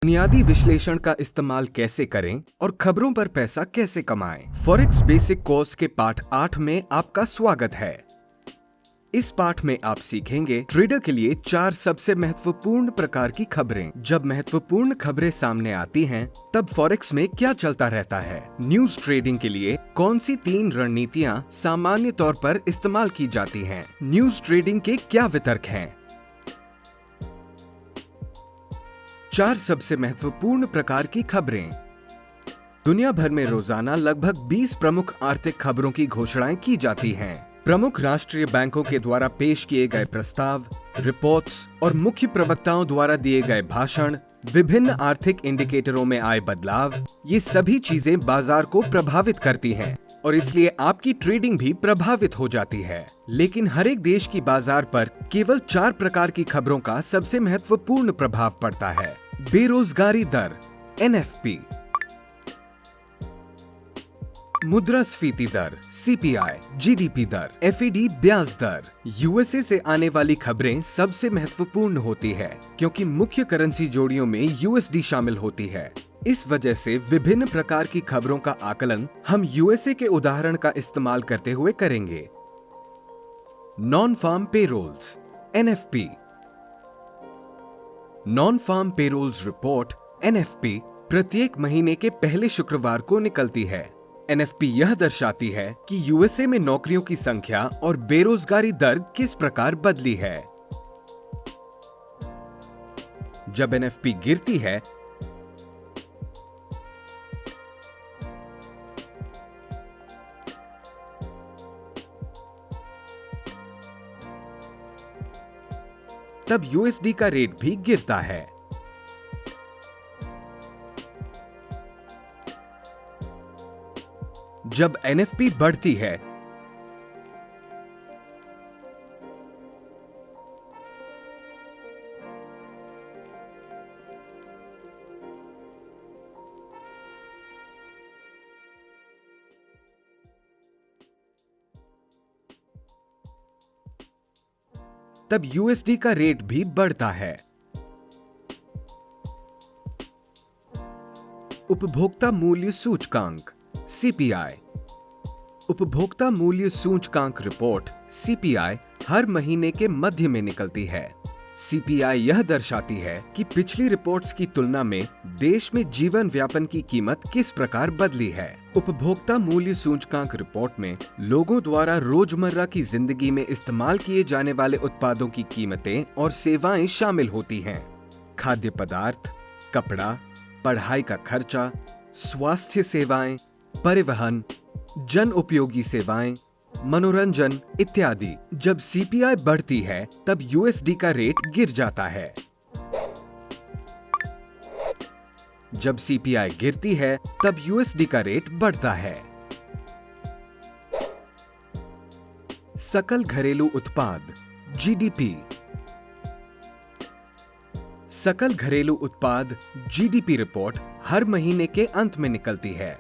बुनियादी विश्लेषण का इस्तेमाल कैसे करें और खबरों पर पैसा कैसे कमाएं। फॉरेक्स बेसिक कोर्स के पाठ 8 में आपका स्वागत है। इस पाठ में आप सीखेंगे ट्रेडर के लिए 4 सबसे महत्वपूर्ण प्रकार की खबरें। जब महत्वपूर्ण खबरें सामने आती हैं, तब फॉरेक्स में क्या चलता रहता है। न्यूज ट्रेडिंग के लिए कौन सी 3 रणनीतियां सामान्य तौर पर इस्तेमाल की जाती हैं। न्यूज ट्रेडिंग के क्या वितर्क हैं। 4 सबसे महत्वपूर्ण प्रकार की खबरें। दुनिया भर में रोजाना लगभग 20 प्रमुख आर्थिक खबरों की घोषणाएं की जाती हैं। प्रमुख राष्ट्रीय बैंकों के द्वारा पेश किए गए प्रस्ताव, रिपोर्ट्स और मुख्य प्रवक्ताओं द्वारा दिए गए भाषण, विभिन्न आर्थिक इंडिकेटरों में आए बदलाव, ये सभी चीजें बाजार को प्रभावित करती हैं और इसलिए आपकी ट्रेडिंग भी प्रभावित हो जाती है। लेकिन हर एक देश की बाजार पर केवल 4 प्रकार की खबरों का सबसे महत्वपूर्ण प्रभाव पड़ता है। बेरोजगारी दर (NFP), मुद्रास्फीति दर (CPI), GDP दर, FED ब्याज दर। USA से आने वाली खबरें सबसे महत्वपूर्ण होती है क्योंकि मुख्य करेंसी जोड़ियों में USD शामिल होती है। इस वजह से विभिन्न प्रकार की खबरों का आकलन हम USA के उदाहरण का इस्तेमाल करते हुए करेंगे। Non farm payrolls (NFP), non farm payrolls report (NFP) प्रत्येक महीने के पहले शुक्रवार को निकलती है। NFP यह दर्शाती है कि USA में नौकरियों की संख्या और बेरोजगारी दर किस प्रकार बदली है। जब NFP गिरती है, तब USD का रेट भी गिरता है। जब NFP बढ़ती है, तब USD का रेट भी बढ़ता है। उपभोक्ता मूल्य सूचकांक (CPI), उपभोक्ता मूल्य सूचकांक रिपोर्ट (CPI) हर महीने के मध्य में निकलती है। CPI यह दर्शाती है कि पिछली रिपोर्ट्स की तुलना में देश में जीवन व्यापन की कीमत किस प्रकार बदली है। उपभोक्ता मूल्य सूचकांक रिपोर्ट में लोगों द्वारा रोजमर्रा की जिंदगी में इस्तेमाल किए जाने वाले उत्पादों की कीमतें और सेवाएं शामिल होती हैं। खाद्य पदार्थ, कपड़ा, पढ़ाई का खर्चा, स्वास्थ्य सेवाएं, परिवहन, जन उपयोगी सेवाएं, मनोरंजन इत्यादि। जब CPI बढ़ती है, तब USD का रेट गिर जाता है। जब CPI गिरती है, तब USD का रेट बढ़ता है। सकल घरेलू उत्पाद (GDP), सकल घरेलू उत्पाद (GDP) रिपोर्ट हर महीने के अंत में निकलती है।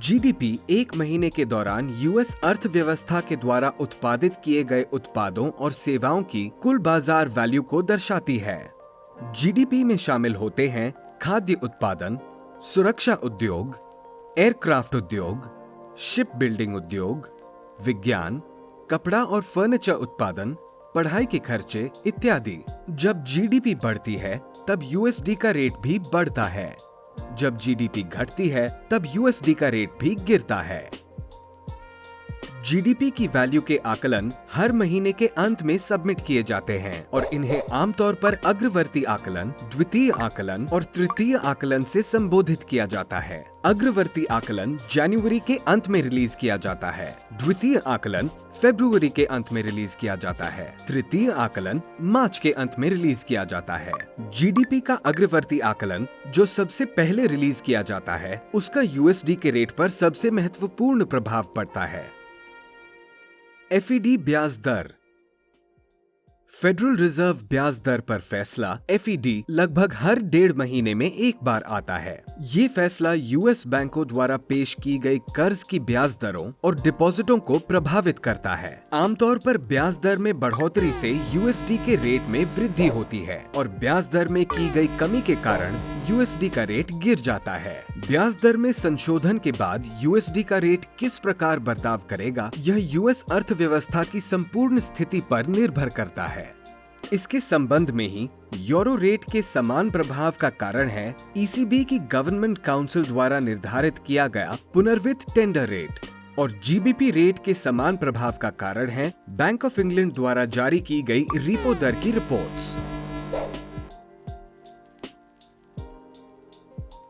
GDP एक महीने के दौरान US अर्थव्यवस्था के द्वारा उत्पादित किए गए उत्पादों और सेवाओं की कुल बाजार वैल्यू को दर्शाती है। GDP में शामिल होते हैं खाद्य उत्पादन, सुरक्षा उद्योग, एयरक्राफ्ट उद्योग, शिप बिल्डिंग उद्योग, विज्ञान, कपड़ा और फर्नीचर उत्पादन, पढ़ाई के खर्चे इत्यादि। जब GDP बढ़ती है, तब USD का रेट भी बढ़ता है। जब GDP घटती है, तब USD का रेट भी गिरता है। GDP की वैल्यू के आकलन हर महीने के अंत में सबमिट किए जाते हैं और इन्हें आमतौर पर अग्रवर्ती आकलन, द्वितीय आकलन और तृतीय आकलन से संबोधित किया जाता है। अग्रवर्ती आकलन जनवरी के अंत में रिलीज किया जाता है, द्वितीय आकलन फरवरी के अंत में रिलीज किया जाता है, तृतीय आकलन मार्च के अंत में रिलीज किया जाता है। GDP का अग्रवर्ती आकलन जो सबसे पहले रिलीज किया जाता है, उसका USD के रेट पर सबसे महत्वपूर्ण प्रभाव पड़ता है। FED ब्याज दर फेडरल रिजर्व ब्याज दर पर फैसला FED लगभग हर 1.5 महीने में एक बार आता है। ये फैसला यूएस बैंकों द्वारा पेश की गई कर्ज की ब्याज दरों और डिपॉजिटों को प्रभावित करता है। आमतौर पर ब्याज दर में बढ़ोतरी से USD के रेट में वृद्धि होती है और ब्याज दर में की गई कमी के कारण USD का रेट गिर जाता है। ब्याज दर में संशोधन के बाद USD का रेट किस प्रकार बर्ताव करेगा, यह यूएस अर्थव्यवस्था की संपूर्ण स्थिति पर निर्भर करता है। इसके संबंध में ही यूरो रेट के समान प्रभाव का कारण है ECB की गवर्नमेंट काउंसिल द्वारा निर्धारित किया गया पुनर्वित टेंडर रेट, और GBP रेट के समान प्रभाव का कारण है बैंक ऑफ इंग्लैंड द्वारा जारी की गई रेपो दर की रिपोर्ट्स।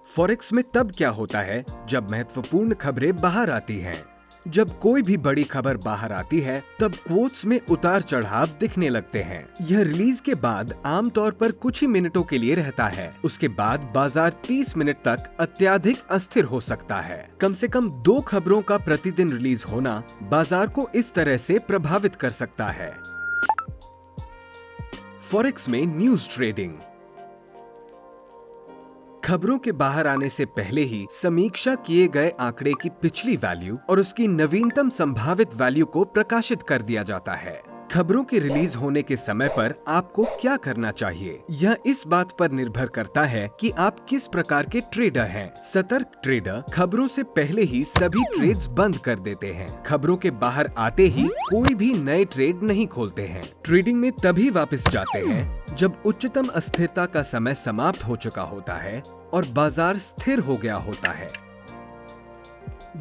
फॉरेक्स में तब क्या होता है जब महत्वपूर्ण खबरें बाहर आती हैं। जब कोई भी बड़ी खबर बाहर आती है तब क्वोट्स में उतार चढ़ाव दिखने लगते हैं। यह रिलीज के बाद आमतौर पर कुछ ही मिनटों के लिए रहता है। उसके बाद बाजार 30 मिनट तक अत्यधिक अस्थिर हो सकता है। कम से कम 2 खबरों का प्रतिदिन रिलीज होना बाजार को इस तरह से प्रभावित कर सकता है। फॉरेक्स में न्यूज ट्रेडिंग। खबरों के बाहर आने से पहले ही समीक्षा किए गए आंकड़े की पिछली वैल्यू और उसकी नवीनतम संभावित वैल्यू को प्रकाशित कर दिया जाता है। खबरों के रिलीज होने के समय पर आपको क्या करना चाहिए, यह इस बात पर निर्भर करता है कि आप किस प्रकार के ट्रेडर हैं। सतर्क ट्रेडर खबरों से पहले ही सभी ट्रेड्स बंद कर देते हैं। खबरों के बाहर आते ही कोई भी नए ट्रेड नहीं खोलते हैं। ट्रेडिंग में तभी वापस जाते हैं जब उच्चतम अस्थिरता का समय समाप्त हो चुका होता है और बाजार स्थिर हो गया होता है।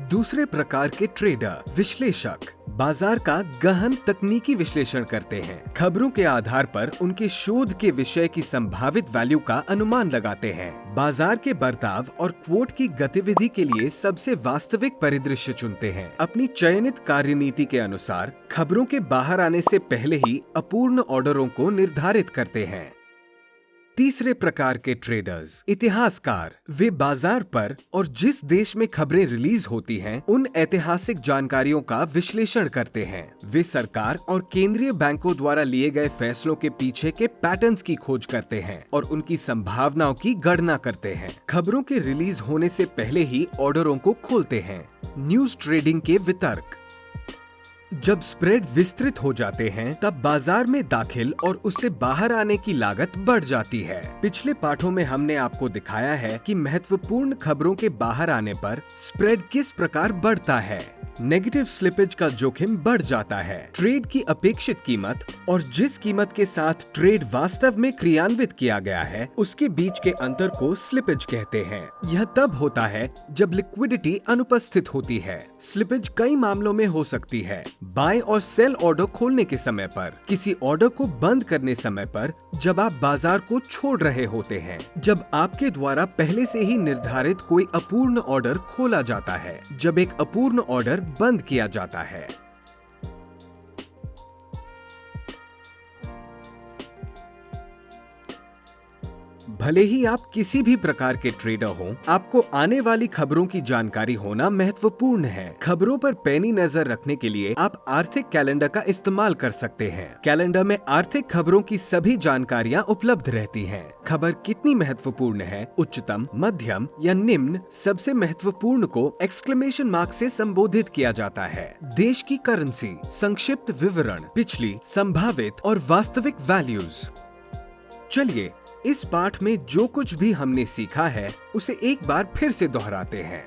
दूसरे प्रकार के ट्रेडर विश्लेषक बाजार का गहन तकनीकी विश्लेषण करते हैं। खबरों के आधार पर उनके शोध के विषय की संभावित वैल्यू का अनुमान लगाते हैं। बाजार के बर्ताव और क्वोट की गतिविधि के लिए सबसे वास्तविक परिदृश्य चुनते हैं। अपनी चयनित कार्यनीति के अनुसार खबरों के बाहर आने से पहले ही अपूर्ण ऑर्डरों को निर्धारित करते हैं। तीसरे प्रकार के ट्रेडर्स इतिहासकार। वे बाजार पर और जिस देश में खबरें रिलीज होती हैं, उन ऐतिहासिक जानकारियों का विश्लेषण करते हैं। वे सरकार और केंद्रीय बैंकों द्वारा लिए गए फैसलों के पीछे के पैटर्न्स की खोज करते हैं और उनकी संभावनाओं की गणना करते हैं। खबरों के रिलीज होने से पहले ही ऑर्डरों को खोलते हैं। न्यूज ट्रेडिंग के वितर्क। जब स्प्रेड विस्तृत हो जाते हैं तब बाजार में दाखिल और उससे बाहर आने की लागत बढ़ जाती है। पिछले पाठों में हमने आपको दिखाया है कि महत्वपूर्ण खबरों के बाहर आने पर स्प्रेड किस प्रकार बढ़ता है। नेगेटिव स्लिपेज का जोखिम बढ़ जाता है। ट्रेड की अपेक्षित कीमत और जिस कीमत के साथ ट्रेड वास्तव में क्रियान्वित किया गया है उसके बीच के अंतर को स्लिपेज कहते हैं। यह तब होता है जब लिक्विडिटी अनुपस्थित होती है। स्लिपेज कई मामलों में हो सकती है। बाय और सेल ऑर्डर खोलने के समय पर, किसी ऑर्डर को बंद करने समय पर, जब आप बाजार को छोड़ रहे होते हैं, जब आपके द्वारा पहले से ही निर्धारित कोई अपूर्ण ऑर्डर खोला जाता है, जब एक अपूर्ण ऑर्डर बंद किया जाता है। भले ही आप किसी भी प्रकार के ट्रेडर हों, आपको आने वाली खबरों की जानकारी होना महत्वपूर्ण है। खबरों पर पैनी नजर रखने के लिए आप आर्थिक कैलेंडर का इस्तेमाल कर सकते हैं। कैलेंडर में आर्थिक खबरों की सभी जानकारियां उपलब्ध रहती हैं। खबर कितनी महत्वपूर्ण है, उच्चतम, मध्यम या निम्न, सबसे महत्वपूर्ण को एक्सक्लेमेशन मार्क से संबोधित किया जाता है। देश की करेंसी, संक्षिप्त विवरण, पिछली, संभावित और वास्तविक वैल्यूज। चलिए इस पाठ में जो कुछ भी हमने सीखा है उसे एक बार फिर से दोहराते हैं।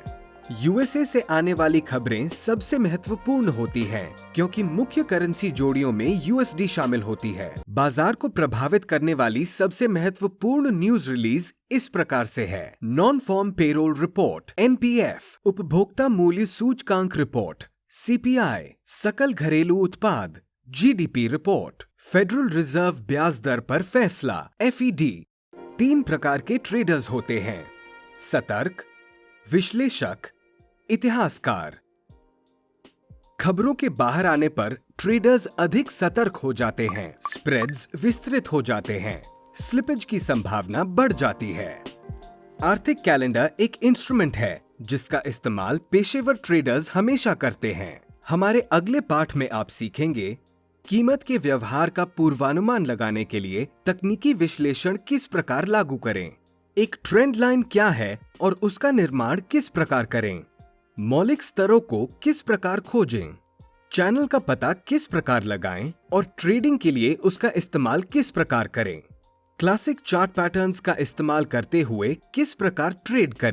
यूएसए से आने वाली खबरें सबसे महत्वपूर्ण होती हैं क्योंकि मुख्य करेंसी जोड़ियों में यूएसडी शामिल होती है। बाजार को प्रभावित करने वाली सबसे महत्वपूर्ण न्यूज रिलीज इस प्रकार से है। Non farm payroll report NPF, उपभोक्ता मूल्य सूचकांक रिपोर्ट CPI, सकल घरेलू उत्पाद GDP रिपोर्ट, फेडरल रिजर्व ब्याज दर पर फैसला FED। 3 प्रकार के ट्रेडर्स होते हैं: सतर्क, विश्लेषक, इतिहासकार। खबरों के बाहर आने पर ट्रेडर्स अधिक सतर्क हो जाते हैं, स्प्रेड्स विस्तृत हो जाते हैं, स्लिपेज की संभावना बढ़ जाती है। आर्थिक कैलेंडर एक इंस्ट्रूमेंट है जिसका इस्तेमाल पेशेवर ट्रेडर्स हमेशा करते हैं। हमारे अगले पाठ में आप सीखेंगे कीमत के व्यवहार का पूर्वानुमान लगाने के लिए तकनीकी विश्लेषण किस प्रकार लागू करें, एक ट्रेंड लाइन क्या है और उसका निर्माण किस प्रकार करें, मौलिक स्तरों को किस प्रकार खोजें, चैनल का पता किस प्रकार लगाएं और ट्रेडिंग के लिए उसका इस्तेमाल किस प्रकार करें, क्लासिक चार्ट पैटर्न्स का इस्तेमाल करते हुए किस प्रकार ट्रेड करें।